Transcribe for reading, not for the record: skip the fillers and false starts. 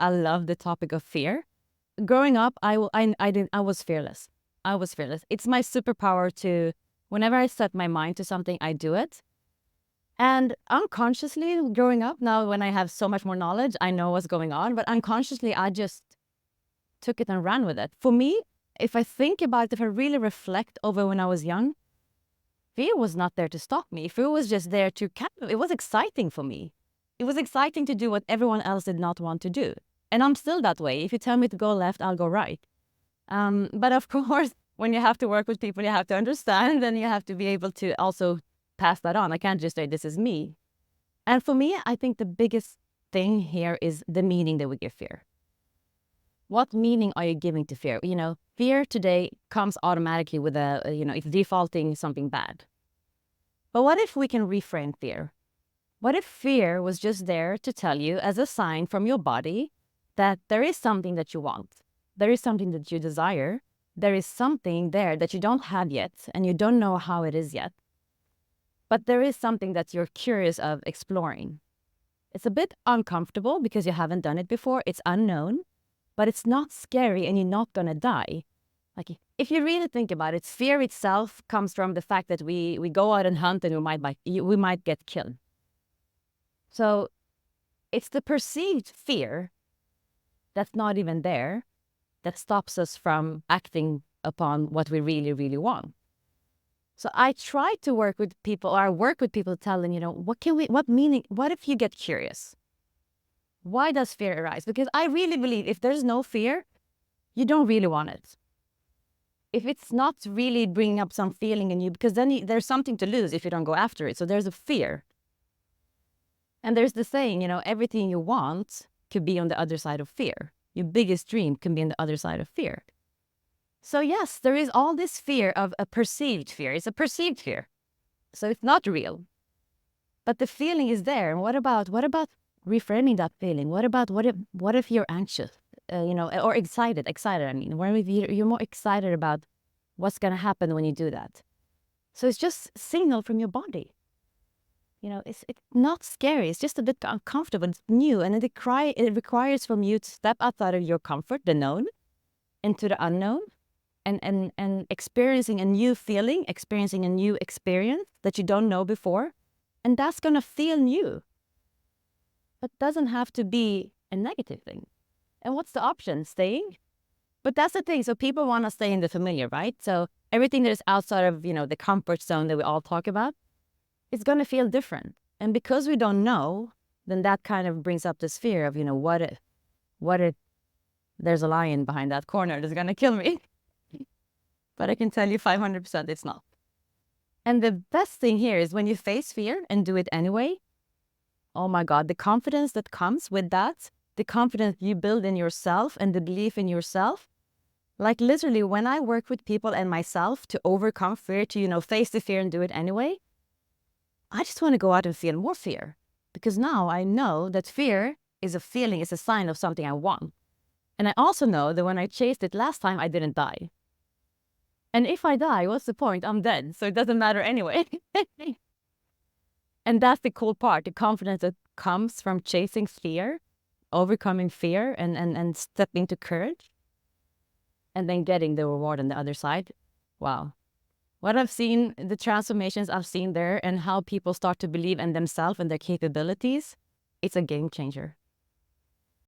I love the topic of fear. Growing up, I was fearless. I was fearless. It's my superpower to, whenever I set my mind to something, I do it. And unconsciously, growing up, now when I have so much more knowledge, I know what's going on, but unconsciously, I just took it and ran with it. For me, if I think about it, if I really reflect over when I was young, fear was not there to stop me. Fear was just there to it was exciting for me. It was exciting to do what everyone else did not want to do. And I'm still that way. If you tell me to go left, I'll go right. But of course, when you have to work with people, you have to understand, and you have to be able to also pass that on. I can't just say, this is me. And for me, I think the biggest thing here is the meaning that we give fear. What meaning are you giving to fear? Fear today comes automatically with it's defaulting something bad. But what if we can reframe fear? What if fear was just there to tell you as a sign from your body that there is something that you want, there is something that you desire, there is something there that you don't have yet, and you don't know how it is yet, but there is something that you're curious of exploring. It's a bit uncomfortable because you haven't done it before, it's unknown, but it's not scary and you're not gonna die. Like, if you really think about it, fear itself comes from the fact that we go out and hunt and we might get killed. So it's the perceived fear that's not even there that stops us from acting upon what we really, really want. So I try to work with people, or I work with people, tell them, what if you get curious? Why does fear arise? Because I really believe if there's no fear, you don't really want it. If it's not really bringing up some feeling in you, because then there's something to lose if you don't go after it. So there's a fear. And there's the saying, everything you want could be on the other side of fear. Your biggest dream can be on the other side of fear. So yes, there is all this fear of a perceived fear. It's a perceived fear. So it's not real. But the feeling is there. And what about reframing that feeling? What if you're anxious, or excited? I mean, what if you're more excited about what's going to happen when you do that? So it's just signal from your body. It's not scary. It's just a bit uncomfortable. It's new, and it requires from you to step outside of your comfort, the known, into the unknown, and experiencing a new feeling, experiencing a new experience that you don't know before, and that's gonna feel new. But doesn't have to be a negative thing. And what's the option? Staying? But that's the thing. So people want to stay in the familiar, right? So everything that is outside of the comfort zone that we all talk about, it's going to feel different. And because we don't know, then that kind of brings up this fear of, what if there's a lion behind that corner that's going to kill me? But I can tell you 500% it's not. And the best thing here is when you face fear and do it anyway, oh my God, the confidence that comes with that, the confidence you build in yourself and the belief in yourself. Like literally when I work with people and myself to overcome fear, to, face the fear and do it anyway, I just want to go out and feel more fear, because now I know that fear is a feeling, it's a sign of something I want. And I also know that when I chased it last time, I didn't die. And if I die, what's the point? I'm dead, so it doesn't matter anyway. And that's the cool part, the confidence that comes from chasing fear, overcoming fear, and stepping to courage, and then getting the reward on the other side. Wow. What I've seen, the transformations I've seen there, and how people start to believe in themselves and their capabilities, it's a game changer.